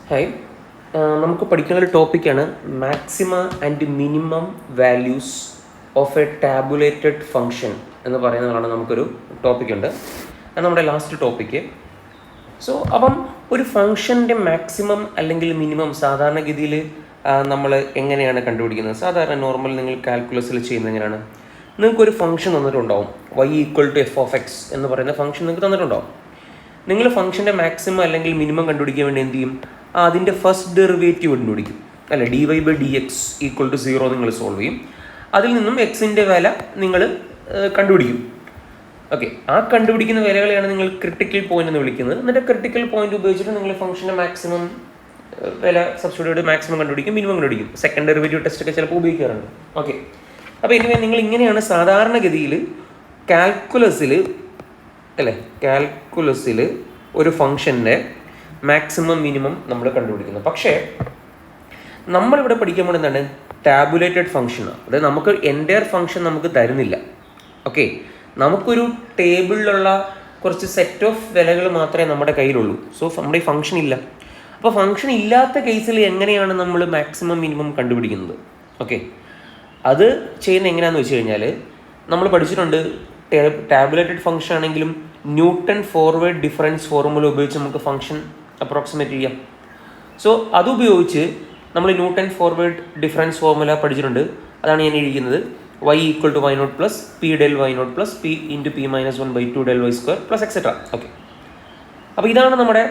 Hi, നമുക്ക് പഠിക്കുന്ന ഒരു ടോപ്പിക്കാണ് maxima and minimum values of A tabulated function എന്ന് പറയുന്നതാണ്. നമുക്കൊരു ടോപ്പിക്കുണ്ട്, അത് നമ്മുടെ ലാസ്റ്റ് ടോപ്പിക്ക്. അപ്പം ഒരു ഫങ്ഷൻ്റെ മാക്സിമം അല്ലെങ്കിൽ മിനിമം സാധാരണഗതിയിൽ നമ്മൾ എങ്ങനെയാണ് കണ്ടുപിടിക്കുന്നത്? സാധാരണ നോർമൽ നിങ്ങൾ കാൽക്കുലസിൽ ചെയ്യുന്നത് എങ്ങനെയാണ്? നിങ്ങൾക്കൊരു ഫംഗ്ഷൻ തന്നിട്ടുണ്ടാവും, y=f(x) എന്ന് പറയുന്ന ഫംഗ്ഷൻ നിങ്ങൾക്ക് തന്നിട്ടുണ്ടാവും. നിങ്ങൾ ഫംഗ്ഷൻ്റെ മാക്സിമം അല്ലെങ്കിൽ മിനിമം കണ്ടുപിടിക്കാൻ വേണ്ടി എന്ത് ചെയ്യും? അതിൻ്റെ ഫസ്റ്റ് ഡെറിവേറ്റീവ് കണ്ടുപിടിക്കും, അല്ലെ? dy/dx=0 നിങ്ങൾ സോൾവ് ചെയ്യും. അതിൽ നിന്നും എക്സിൻ്റെ വില നിങ്ങൾ കണ്ടുപിടിക്കും. ഓക്കെ, ആ കണ്ടുപിടിക്കുന്ന വിലകളെയാണ് നിങ്ങൾ ക്രിട്ടിക്കൽ പോയിന്റ് എന്ന് വിളിക്കുന്നത്. എന്നിട്ട് ക്രിട്ടിക്കൽ പോയിന്റ് ഉപയോഗിച്ചിട്ട് നിങ്ങൾ ഫംഗ്ഷൻ്റെ മാക്സിമം വില സബ്സ്റ്റിറ്റ്യൂട്ട് മാക്സിമം കണ്ടുപിടിക്കും, മിനിമം കണ്ടുപിടിക്കും. സെക്കൻഡ് ഡെറിവേറ്റീവ് ടെസ്റ്റ് ഒക്കെ ചിലപ്പോൾ ഉപയോഗിക്കാറുണ്ട്. ഓക്കെ, അപ്പോൾ ഇനി നിങ്ങൾ ഇങ്ങനെയാണ് സാധാരണഗതിയിൽ കാൽക്കുലസിൽ ഒരു ഫംഗ്ഷൻ്റെ മാക്സിമം മിനിമം നമ്മൾ കണ്ടുപിടിക്കുന്നത്. പക്ഷേ നമ്മളിവിടെ പഠിക്കാൻ പോകുന്നത് എന്താണ്? ടാബുലേറ്റഡ് ഫംഗ്ഷനാണ്. അതായത് നമുക്ക് എൻ്റയർ ഫംഗ്ഷൻ നമുക്ക് തരുന്നില്ല. ഓക്കെ, നമുക്കൊരു ടേബിളിലുള്ള കുറച്ച് സെറ്റ് ഓഫ് വിലകൾ മാത്രമേ നമ്മുടെ കയ്യിലുള്ളൂ. സോ നമ്മുടെ ഈ ഫംഗ്ഷൻ ഇല്ല. അപ്പോൾ ഫംഗ്ഷൻ ഇല്ലാത്ത കേസിൽ എങ്ങനെയാണ് നമ്മൾ മാക്സിമം മിനിമം കണ്ടുപിടിക്കുന്നത്? ഓക്കെ, അത് ചെയ്യുന്നത് എങ്ങനെയാണെന്ന് വെച്ച് കഴിഞ്ഞാൽ നമ്മൾ പഠിച്ചിട്ടുണ്ട്, ടാബുലേറ്റഡ് ഫംഗ്ഷൻ ആണെങ്കിലും ന്യൂട്ടൺ ഫോർവേഡ് ഡിഫറൻസ് ഫോർമുല ഉപയോഗിച്ച് നമുക്ക് ഫംഗ്ഷൻ അപ്രോക്സിമേറ്റ് ചെയ്യാം. സോ അതുപയോഗിച്ച് നമ്മൾ ന്യൂട്ടൺ ഫോർവേഡ് ഡിഫറൻസ് ഫോർമുല പഠിച്ചിട്ടുണ്ട്. അതാണ് ഞാൻ എഴുതിക്കുന്നത്. y=y0 plus p del y0 plus p into p - 1/2 del y² plus etcetera. Okay, അപ്പോൾ ഇതാണ് നമ്മുടെ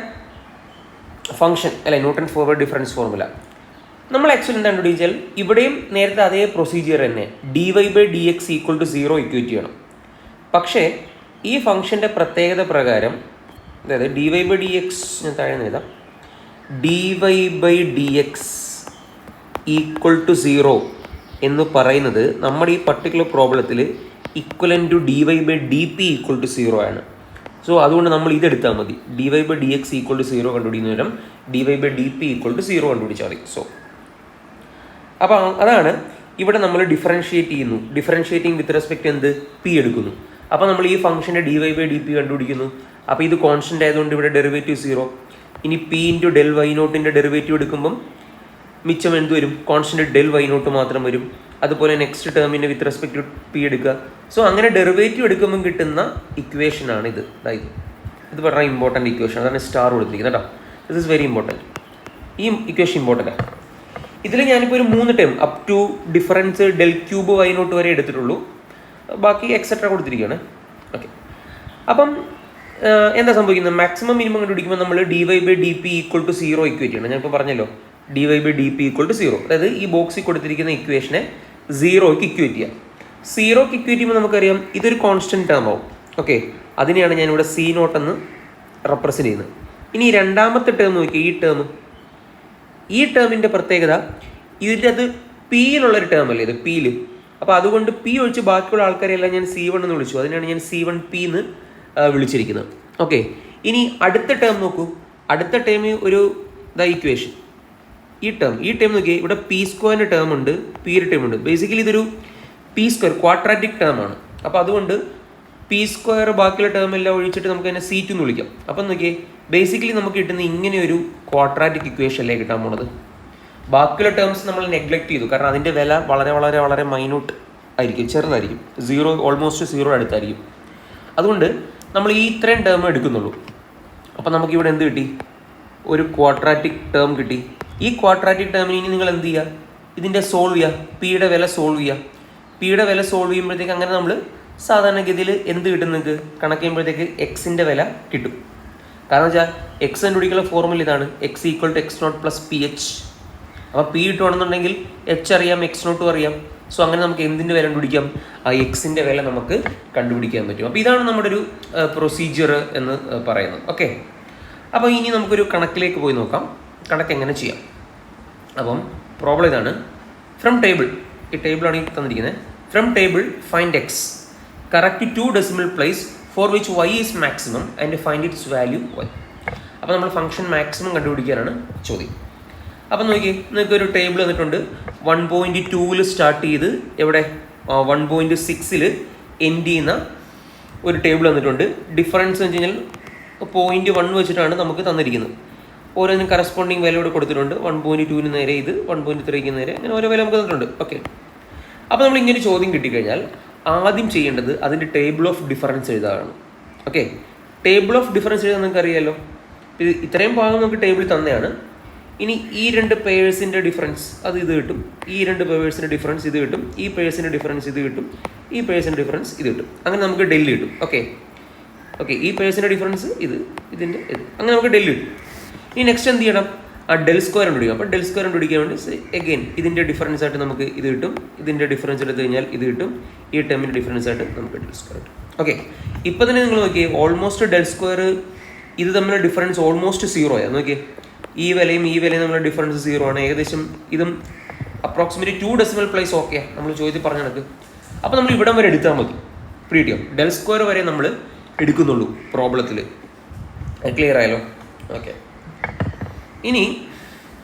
ഫംഗ്ഷൻ, അല്ലെ? Newton forward difference formula. നമ്മൾ ആക്ച്വലി എന്താ കണ്ടുപിടിച്ചാൽ ഇവിടെയും നേരത്തെ അതേ പ്രൊസീജിയർ തന്നെ, dy/dx=0 ഇക്വേറ്റ് ചെയ്യണം. പക്ഷേ ഈ ഫംഗ്ഷൻ്റെ പ്രത്യേകത പ്രകാരം, അതായത് dy/dx ഞാൻ താഴെ എഴുതാം, dy/dx=0 എന്ന് പറയുന്നത് നമ്മുടെ ഈ പർട്ടിക്കുലർ പ്രോബ്ലത്തിൽ ഇക്വലൻ ടു dy/dp=0 ആണ്. സോ അതുകൊണ്ട് നമ്മൾ ഇതെടുത്താൽ മതി. dy/dx=0 കണ്ടുപിടിക്കുന്ന നേരം dy/dp=0 കണ്ടുപിടിച്ചാൽ മതി. സോ അപ്പോൾ അതാണ് ഇവിടെ നമ്മൾ ഡിഫറൻഷിയേറ്റ് ചെയ്യുന്നു. ഡിഫറൻഷിയേറ്റിംഗ് വിത്ത് റെസ്പെക്ട് എന്ത്? പി എടുക്കുന്നു. അപ്പോൾ നമ്മൾ ഈ ഫംഗ്ഷൻ്റെ dy/dp കണ്ടുപിടിക്കുന്നു. അപ്പോൾ ഇത് കോൺസ്റ്റൻ്റ് ആയതുകൊണ്ട് ഇവിടെ ഡെറിവേറ്റീവ് 0. ഇനി p ഇൻറ്റു del y0ൻ്റെ ഡെറിവേറ്റീവ് എടുക്കുമ്പം മിച്ചം എന്ത് വരും? കോൺസ്റ്റൻ്റ് del y0 മാത്രം വരും. അതുപോലെ നെക്സ്റ്റ് ടേമിൻ്റെ വിത്ത് റെസ്പെക്ട് ടു പി എടുക്കുക. സോ അങ്ങനെ ഡെറിവേറ്റീവ് എടുക്കുമ്പം കിട്ടുന്ന ഇക്വേഷനാണ് ഇത്. ഇത് പറഞ്ഞാൽ ഇമ്പോർട്ടൻ്റ് ഇക്വേഷൻ, അതാണ് സ്റ്റാർ കൊടുത്തിരിക്കുന്നത് കേട്ടോ. This is very important. ഈ ഇക്വേഷൻ ഇമ്പോർട്ടൻ്റ് ആണ്. ഇതിൽ ഞാനിപ്പോൾ ഒരു 3 term up to difference del³ y0 വരെ എടുത്തിട്ടുള്ളൂ. ബാക്കി എക്സെട്ര കൊടുത്തിരിക്കുകയാണ്. ഓക്കെ, അപ്പം എന്താ സംഭവിക്കുന്നത്? മാക്സിമം മിനിമം കണ്ടുപിടിക്കുമ്പോൾ നമ്മൾ dy/dp=0 ഇക്വേറ്റ് ചെയ്യണം. ഞാനിപ്പോൾ പറഞ്ഞല്ലോ, dy/dp=0. അതായത് ഈ ബോക്സിൽ കൊടുത്തിരിക്കുന്ന ഇക്വേഷനെ 0ക്ക് ഇക്വേറ്റ് ചെയ്യാം. 0ക്ക് ഇക്വേറ്റ് ചെയ്യുമ്പോൾ നമുക്കറിയാം ഇതൊരു കോൺസ്റ്റൻറ്റ് ടേം ആവും. ഓക്കെ, അതിനെയാണ് ഞാനിവിടെ C0 എന്ന് റെപ്രസെൻറ്റ് ചെയ്യുന്നത്. ഇനി രണ്ടാമത്തെ ടേം നോക്കിയാൽ ഈ ടേമിൻ്റെ പ്രത്യേകത, ഇതിൻ്റെ അത് പിയിലുള്ളൊരു ടേം അല്ലേ ഇത്, പിയിൽ. അപ്പോൾ അതുകൊണ്ട് പി ഒഴിച്ച് ബാക്കിയുള്ള ആൾക്കാരെല്ലാം ഞാൻ C1 എന്ന് വിളിച്ചു. അതിനാണ് ഞാൻ C1p എന്ന് വിളിച്ചിരിക്കുന്നത്. ഓക്കെ, ഇനി അടുത്ത ടേം നോക്കൂ. അടുത്ത ടേം ഒരു ഇക്വേഷൻ, ഈ ടേം നോക്കിയാൽ ഇവിടെ p² ടേം ഉണ്ട്, p ടേം ഉണ്ട്. ബേസിക്കലി ഇതൊരു p² ക്വാഡ്രാറ്റിക് ടേം ആണ്. അപ്പോൾ അതുകൊണ്ട് p² ബാക്കിയുള്ള ടേം എല്ലാം ഒഴിച്ചിട്ട് നമുക്ക് അതിനെ C2 എന്ന് വിളിക്കാം. അപ്പം നോക്കിയേ, ബേസിക്കലി നമുക്ക് കിട്ടുന്ന ഇങ്ങനെ ഒരു ക്വാഡ്രാറ്റിക് ഇക്വേഷൻ അല്ലേ കിട്ടാൻ പോണത്. ബാക്കിയുള്ള ടേംസ് നമ്മൾ നെഗ്ലക്ട് ചെയ്തു, കാരണം അതിൻ്റെ വില വളരെ വളരെ വളരെ മൈന്യൂട്ട് ആയിരിക്കും, ചെറുതായിരിക്കും. 0 ഓൾമോസ്റ്റ് 0 അടുത്തായിരിക്കും. അതുകൊണ്ട് നമ്മൾ ഈ ഇത്രയും ടേം എടുക്കുന്നുള്ളൂ. അപ്പോൾ നമുക്കിവിടെ എന്ത് കിട്ടി? ഒരു ക്വാഡ്രാറ്റിക് ടേം കിട്ടി. ഈ ക്വാഡ്രാറ്റിക് ടേമിന് ഇനി നിങ്ങൾ എന്ത് ചെയ്യുക? ഇതിൻ്റെ സോൾവ് ചെയ്യുക, പിയുടെ വില സോൾവ് ചെയ്യുക. പിയുടെ വില സോൾവ് ചെയ്യുമ്പോഴത്തേക്ക് അങ്ങനെ നമ്മൾ സാധാരണഗതിയിൽ എന്ത് കിട്ടും? നിങ്ങൾക്ക് കണക്ക് ചെയ്യുമ്പോഴത്തേക്ക് എക്സിൻ്റെ വില കിട്ടും. കാരണം വെച്ചാൽ എക്സ് കണ്ടുപിടിക്കുന്ന ഫോർമുല ഇതാണ്, x=x0 + ph. അപ്പോൾ പി കിട്ടുകയാണെന്നുണ്ടെങ്കിൽ എച്ച് അറിയാം, x0 അറിയാം. സോ അങ്ങനെ നമുക്ക് എന്തിൻ്റെ വില കണ്ടുപിടിക്കാം? ആ എക്സിൻ്റെ വില നമുക്ക് കണ്ടുപിടിക്കാൻ പറ്റും. അപ്പോൾ ഇതാണ് നമ്മുടെ ഒരു പ്രൊസീജിയർ എന്ന് പറയുന്നത്. ഓക്കെ, അപ്പോൾ ഇനി നമുക്കൊരു കണക്കിലേക്ക് പോയി നോക്കാം, കണക്ക് എങ്ങനെ ചെയ്യാം. അപ്പം പ്രോബ്ലം ഇതാണ്. ഫ്രം ടേബിൾ, ഈ ടേബിളാണ് ഈ തന്നിരിക്കുന്നത്. From table find x, correct 2 decimal place for which y is maximum and find its value y. അപ്പോൾ നമ്മൾ ഫംഗ്ഷൻ മാക്സിമം കണ്ടുപിടിക്കാനാണ് ചോദ്യം. അപ്പം നോക്കി, നിങ്ങൾക്ക് ഒരു ടേബിൾ തന്നിട്ടുണ്ട്. 1.2 സ്റ്റാർട്ട് ചെയ്ത് എവിടെ 1.6 എൻഡ് ചെയ്യുന്ന ഒരു ടേബിൾ തന്നിട്ടുണ്ട്. ഡിഫറൻസ് എന്ന് വെച്ച് കഴിഞ്ഞാൽ 0.1 വെച്ചിട്ടാണ് നമുക്ക് തന്നിരിക്കുന്നത്. ഓരോന്നിനും കറസ്പോണ്ടിങ് വാല്യൂ ഇവിടെ കൊടുത്തിട്ടുണ്ട്. 1.2 നേരെ ഇത്, 1.3 നേരെ, അങ്ങനെ ഓരോ വാല്യൂ നമുക്ക് തന്നിട്ടുണ്ട്. ഓക്കെ, അപ്പോൾ നമ്മൾ ഇങ്ങനെ ചോദ്യം കിട്ടിക്കഴിഞ്ഞാൽ ആദ്യം ചെയ്യേണ്ടത് അതിൻ്റെ ടേബിൾ ഓഫ് ഡിഫറൻസ് എഴുതാനാണ്. ഓക്കെ, ടേബിൾ ഓഫ് ഡിഫറൻസ് എഴുതാൻ നിങ്ങൾക്ക് അറിയാമല്ലോ. ഇത് ഇത്രയും ഭാഗം നമുക്ക് ടേബിൾ തന്നെയാണ്. ഇനി ഈ രണ്ട് പേഴ്സിൻ്റെ ഡിഫറൻസ് അത് ഇത് കിട്ടും, ഈ രണ്ട് പേഴ്സിൻ്റെ ഡിഫറൻസ് ഇത് കിട്ടും, ഈ പേഴ്സിൻ്റെ ഡിഫറൻസ് ഇത് കിട്ടും, ഈ പേഴ്സിൻ്റെ ഡിഫറൻസ് ഇത് കിട്ടും. അങ്ങനെ നമുക്ക് ഡെല്ലി കിട്ടും. ഓക്കെ, ഈ പേഴ്സിൻ്റെ ഡിഫറൻസ് ഇത്, ഇതിൻ്റെ ഇത്, അങ്ങനെ നമുക്ക് ഡെല്ലി കിട്ടും. ഇനി നെക്സ്റ്റ് എന്ത് ചെയ്യണം? ആ ഡെൽ സ്ക്വയർ കണ്ടുപിടിക്കാം. അപ്പോൾ ഡെൽ സ്ക്വയർ കണ്ടുപിടിക്കാൻ വേണ്ടി എഗെയിൻ ഇതിൻ്റെ ഡിഫറൻസ് ആയിട്ട് നമുക്ക് ഇത് കിട്ടും, ഇതിൻ്റെ ഡിഫറൻസ് എടുത്തു കഴിഞ്ഞാൽ ഇത് കിട്ടും, ഈ ടേമിൻ്റെ ഡിഫറൻസ് ആയിട്ട് നമുക്ക് ഡെൽ സ്ക്വയർ കിട്ടും. ഓക്കെ, ഇപ്പോൾ തന്നെ നിങ്ങൾ നോക്കിയേ, ഓൾമോസ്റ്റ് ഡെൽ സ്ക്വയർ ഇത് തമ്മിലുള്ള ഡിഫറൻസ് ഓൾമോസ്റ്റ് 0 ആണ്. നോക്കിയേ, ഈ വിലയും തമ്മിലുള്ള ഡിഫറൻസ് 0 ആണ്. ഏകദേശം ഇതും അപ്രോക്സിമേറ്റ്ലി 2 ഡെസിമൽ പ്ലേസ് ഓക്കെ നമ്മൾ ചോദ്യത്തിൽ പറഞ്ഞ കണക്ക്. അപ്പോൾ നമ്മൾ ഇവിടം വരെ എടുത്താൽ മതി. പ്രീഡിയം ഡെൽ സ്ക്വയർ വരെ നമ്മൾ എടുക്കുന്നുള്ളൂ പ്രോബ്ലത്തിൽ. ക്ലിയർ ആയല്ലോ? ഓക്കെ, ഇനി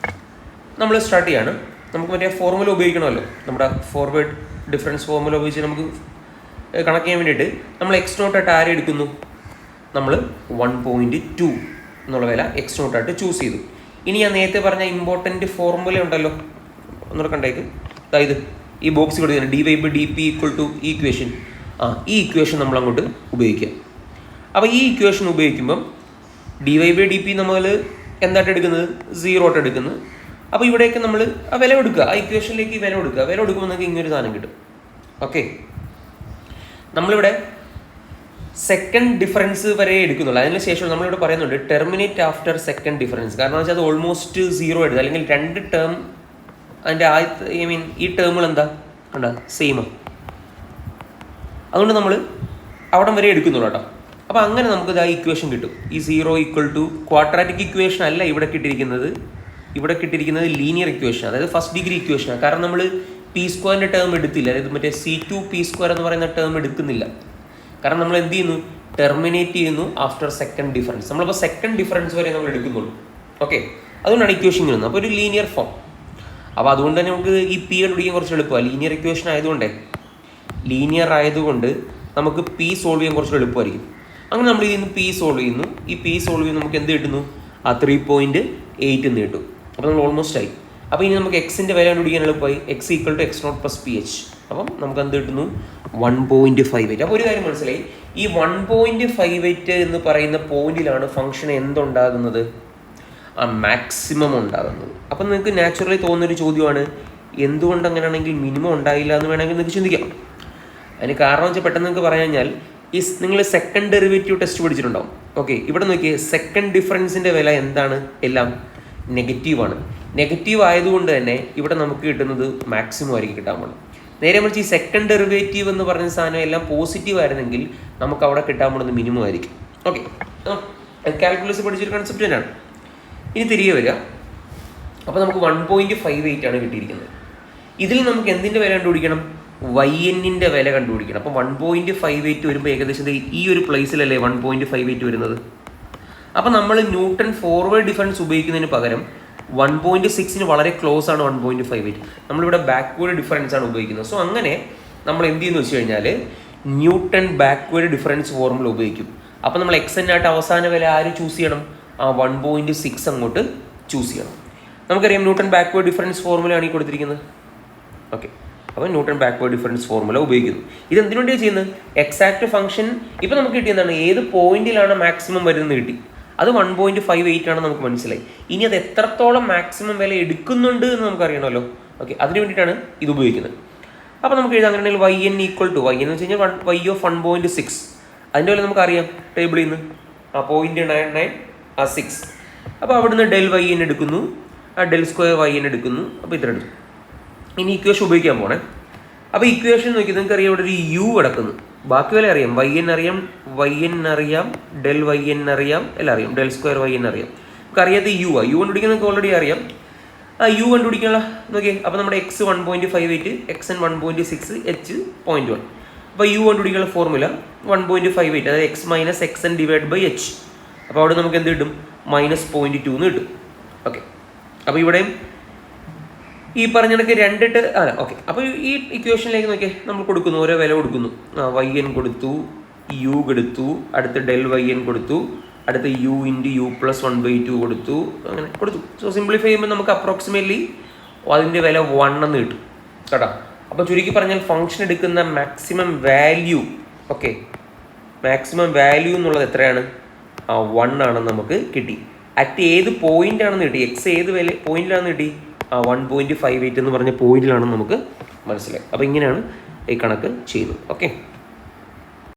നമ്മൾ സ്റ്റാർട്ട് ചെയ്യാണ്. നമുക്ക് മറ്റേ ഫോർമുല ഉപയോഗിക്കണമല്ലോ, നമ്മുടെ ഫോർവേഡ് ഡിഫറൻസ് ഫോർമുല ഉപയോഗിച്ച് നമുക്ക് കണക്ക് ചെയ്യാൻ വേണ്ടിയിട്ട് നമ്മൾ എക്സ് നോട്ടായിട്ട് ആരെ എടുക്കുന്നു? നമ്മൾ 1.2 എന്നുള്ള വില എക്സ് നോട്ടായിട്ട് ചൂസ് ചെയ്തു. ഇനി ഞാൻ നേരത്തെ പറഞ്ഞ ഇമ്പോർട്ടൻറ്റ് ഫോർമുല ഉണ്ടല്ലോ, ഒന്നുകൂടെ കണ്ടേക്ക്. അതായത് ഈ ബോക്സ് കൊടുക്കുന്നത് dy/dp = ഈ ഇക്വേഷൻ. ഈ ഇക്വേഷൻ നമ്മൾ അങ്ങോട്ട് ഉപയോഗിക്കുക. അപ്പോൾ ഈ ഇക്വേഷൻ ഉപയോഗിക്കുമ്പം dy/dp നമ്മൾ എന്തായിട്ട് എടുക്കുന്നത്? 0 ആയിട്ട് എടുക്കുന്നത്. അപ്പോൾ ഇവിടേക്ക് നമ്മൾ ആ വില കൊടുക്കുക, ആ ഇക്വേഷനിലേക്ക് വില കൊടുക്കുക. വില കൊടുക്കുമ്പോൾ നമുക്ക് ഇങ്ങനൊരു സാധനം കിട്ടും. ഓക്കെ, നമ്മളിവിടെ സെക്കൻഡ് ഡിഫറൻസ് വരെ എടുക്കുന്നുള്ളൂ. അതിന് ശേഷം നമ്മളിവിടെ പറയുന്നുണ്ട് ടെർമിനേറ്റ് ആഫ്റ്റർ സെക്കൻഡ് ഡിഫറൻസ്. കാരണം എന്ന് വെച്ചാൽ അത് ഓൾമോസ്റ്റ് 0 എടുത്ത്, അല്ലെങ്കിൽ രണ്ട് ടേം അതിൻ്റെ ഈ ടേമുകൾ എന്താ കണ്ടാ സെയിമാണ്. അതുകൊണ്ട് നമ്മൾ അവിടം വരെ എടുക്കുന്നുള്ളൂ കേട്ടോ. അപ്പോൾ അങ്ങനെ നമുക്ക് ആ ഇക്വേഷൻ കിട്ടും. ഈ 0 ക്വാഡ്രാറ്റിക് ഇക്വേഷൻ അല്ല ഇവിടെ കിട്ടിയിരിക്കുന്നത്. ഇവിടെ കിട്ടിയിരിക്കുന്നത് ലീനിയർ ഇക്വേഷൻ, അതായത് ഫസ്റ്റ് ഡിഗ്രി ഇക്വേഷനാണ്. കാരണം നമ്മൾ പി സ്ക്വയറിൻ്റെ ടേം എടുത്തില്ല, അതായത് മറ്റേ C2p² എന്ന് പറയുന്ന ടേം എടുക്കുന്നില്ല. കാരണം നമ്മൾ എന്ത് ചെയ്യുന്നു? ടെർമിനേറ്റ് ചെയ്യുന്നു ആഫ്റ്റർ സെക്കൻഡ് ഡിഫറൻസ്. നമ്മളിപ്പോൾ സെക്കൻഡ് ഡിഫറൻസ് വരെ നമ്മൾ എടുക്കുന്നുള്ളൂ. ഓക്കെ, അതുകൊണ്ടാണ് ഇക്വേഷൻ വരുന്നത്. അപ്പോൾ ഒരു ലീനിയർ ഫോം. അപ്പോൾ അതുകൊണ്ട് തന്നെ നമുക്ക് ഈ പി കണ്ടുപിടിക്കാൻ കുറച്ച് എളുപ്പമാണ്. ലീനിയർ ഇക്വേഷൻ ആയതുകൊണ്ട് നമുക്ക് പി സോൾവ് ചെയ്യാൻ കുറച്ച് എളുപ്പമായിരിക്കും. അങ്ങനെ നമ്മൾ ഇതിന് പി സോൾവ് ചെയ്യുന്നു. ഈ പി സോൾവ് ചെയ്യുമ്പോൾ നമുക്ക് എന്ത് കിട്ടുന്നു? 3.8 എന്ന് കിട്ടും. അപ്പോൾ നമ്മൾ ഓൾമോസ്റ്റ് ആയി. അപ്പോൾ ഇനി നമുക്ക് എക്സിൻ്റെ വില കണ്ടുപിടിക്കാൻ എളുപ്പമായി. x = x0 + ph. അപ്പം നമുക്ക് എന്ത് കിട്ടുന്നു? 1.58. അപ്പോൾ ഒരു കാര്യം മനസ്സിലായി, ഈ 1.58 എന്ന് പറയുന്ന പോയിന്റിലാണ് ഫംഗ്ഷൻ എന്തുണ്ടാകുന്നത്? മാക്സിമം ഉണ്ടാകുന്നത്. അപ്പം നിങ്ങൾക്ക് നാച്ചുറലി തോന്നുന്നൊരു ചോദ്യമാണ്, എന്തുകൊണ്ട് അങ്ങനെയാണെങ്കിൽ മിനിമം ഉണ്ടായില്ല എന്ന് വേണമെങ്കിൽ നിങ്ങൾക്ക് ചിന്തിക്കാം. അതിന് കാരണം വെച്ചാൽ പെട്ടെന്ന് നിങ്ങൾക്ക് പറഞ്ഞു കഴിഞ്ഞാൽ, നിങ്ങൾ സെക്കൻഡ് ഡെറിവേറ്റീവ് ടെസ്റ്റ് പഠിച്ചിട്ടുണ്ടാവും. ഓക്കെ, ഇവിടെ നോക്കിയേ, സെക്കൻഡ് ഡിഫറൻസിൻ്റെ വില എന്താണ്? എല്ലാം നെഗറ്റീവാണ്. നെഗറ്റീവ് ആയതുകൊണ്ട് തന്നെ ഇവിടെ നമുക്ക് കിട്ടുന്നത് മാക്സിമം ആയിരിക്കും കിട്ടാൻ പോകുന്നത്. നേരെ മറിച്ച് ഈ സെക്കൻഡ് ഡെറിവേറ്റീവ് എന്ന് പറഞ്ഞ സാധനം എല്ലാം പോസിറ്റീവ് ആയിരുന്നെങ്കിൽ നമുക്ക് അവിടെ കിട്ടാൻ പോകുന്നത് മിനിമം ആയിരിക്കും. ഓക്കെ, കാൽക്കുലസ് പഠിച്ചൊരു കൺസെപ്റ്റ് തന്നെയാണ്. ഇനി തിരികെ വരിക. അപ്പോൾ നമുക്ക് 1.58 ആണ് കിട്ടിയിരിക്കുന്നത്. ഇതിൽ നമുക്ക് എന്തിൻ്റെ വില കണ്ടുപിടിക്കണം? yn-ൻ്റെ വില കണ്ടുപിടിക്കണം. അപ്പോൾ 1.58 വരുമ്പോൾ ഏകദേശം ഈ ഒരു പ്ലേസിലല്ലേ 1.58 വരുന്നത്. അപ്പോൾ നമ്മൾ ന്യൂട്ടൺ ഫോർവേഡ് ഡിഫറൻസ് ഉപയോഗിക്കുന്നതിന് പകരം 1.6 വളരെ ക്ലോസ് ആണ് 1.58. നമ്മളിവിടെ ബാക്ക്വേർഡ് ഡിഫറൻസ് ആണ് ഉപയോഗിക്കുന്നത്. സോ അങ്ങനെ നമ്മൾ എന്ത് ചെയ്യുന്നു വെച്ച് കഴിഞ്ഞാൽ ന്യൂട്ടൺ ബാക്ക്വേർഡ് ഡിഫറൻസ് ഫോർമുല ഉപയോഗിക്കും. അപ്പോൾ നമ്മൾ എക്സിനായിട്ട് അവസാന വില ആര് ചൂസ് ചെയ്യണം? 1.6 അങ്ങോട്ട് ചൂസ് ചെയ്യണം. നമുക്കറിയാം ന്യൂട്ടൺ ബാക്ക്വേർഡ് ഡിഫറൻസ് ഫോർമുലയാണ് ഈ കൊടുത്തിരിക്കുന്നത്. ഓക്കെ, അപ്പോൾ ന്യൂട്ടൺ ബാക്ക്വേർഡ് ഡിഫറൻസ് ഫോർമുല ഉപയോഗിക്കുന്നു. ഇത് എന്തിനു വേണ്ടിയാണ് ചെയ്യുന്നത്? എക്സാക്ട് ഫംഗ്ഷൻ ഇപ്പോൾ നമുക്ക് കിട്ടിയതാണ്, ഏത് പോയിന്റിലാണ് മാക്സിമം വരുന്നത് കിട്ടി. അത് 1.58 ആണ് നമുക്ക് മനസ്സിലായി. ഇനി അത് എത്രത്തോളം മാക്സിമം വില എടുക്കുന്നുണ്ട് എന്ന് നമുക്കറിയണമല്ലോ. ഓക്കെ, അതിന് വേണ്ടിയിട്ടാണ് ഇത് ഉപയോഗിക്കുന്നത്. അപ്പോൾ നമുക്ക് എഴുതാൻ അങ്ങനെയാണെങ്കിൽ yn എന്ന് വെച്ച് കഴിഞ്ഞാൽ y(1.6). അതിൻ്റെ വില നമുക്കറിയാം ടേബിളിൽ നിന്ന്, 0.99 6. അപ്പോൾ അവിടുന്ന് ∇yn എടുക്കുന്നു, ∇2yn എടുക്കുന്നു. അപ്പോൾ ഇത്ര എടുക്കും. ഇനി ഇക്വേഷൻ ഉപയോഗിക്കാൻ പോണേ. അപ്പോൾ ഇക്വേഷൻ നോക്കി നിങ്ങൾക്ക് അറിയാം, ഇവിടെ ഒരു u കിടക്കുന്നു. ബാക്കി വില അറിയാം, yn അറിയാം, ∇yn അറിയാം, എല്ലാം അറിയാം, ∇2yn അറിയാം. നമുക്ക് അറിയാത്ത u കണ്ടുപിടിക്കാൻ നിങ്ങൾക്ക് ഓൾറെഡി അറിയാം. u കണ്ടുപിടിക്കാനുള്ള നോക്കിയേ. അപ്പോൾ നമ്മുടെ x 1.58, xn 1.6, h 0.1. അപ്പോൾ u കണ്ടുപിടിക്കാനുള്ള ഫോർമുല 1.58, അതായത് x - xn / h. അപ്പോൾ അവിടെ നമുക്ക് എന്ത് കിട്ടും? -0.2 എന്ന് കിട്ടും. ഓക്കെ, അപ്പോൾ ഇവിടെയും ഈ പറഞ്ഞ കണക്ക് രണ്ടിട്ട് ഓക്കെ. അപ്പോൾ ഈ ഇക്വേഷനിലേക്ക് നോക്കിയാൽ നമ്മൾ കൊടുക്കുന്നു, ഓരോ വില കൊടുക്കുന്നു. yn കൊടുത്തു, u കൊടുത്തു, അടുത്ത് ∇yn കൊടുത്തു, അടുത്ത യു ഇൻറ്റു യു പ്ലസ് 1/2 കൊടുത്തു, അങ്ങനെ കൊടുത്തു. സോ സിംപ്ലിഫൈ ചെയ്യുമ്പോൾ നമുക്ക് അപ്രോക്സിമേറ്റ്ലി അതിൻ്റെ വില 1 എന്ന് കിട്ടും കേട്ടോ. അപ്പോൾ ചുരുക്കി പറഞ്ഞാൽ ഫംഗ്ഷൻ എടുക്കുന്ന maximum value, okay, maximum value എന്നുള്ളത് എത്രയാണ്? 1 ആണെന്ന് നമുക്ക് കിട്ടി. അറ്റ് ഏത് പോയിന്റ് ആണെന്ന് കിട്ടി, എക്സ് ഏത് പോയിന്റിലാണെന്ന് കിട്ടി? 1.58 എന്ന് പറഞ്ഞ പോയിന്റിലാണെന്ന് നമുക്ക് മനസ്സിലായി. അപ്പോൾ ഇങ്ങനെയാണ് ഈ കണക്ക് ചെയ്യുന്നത്. ഓക്കെ.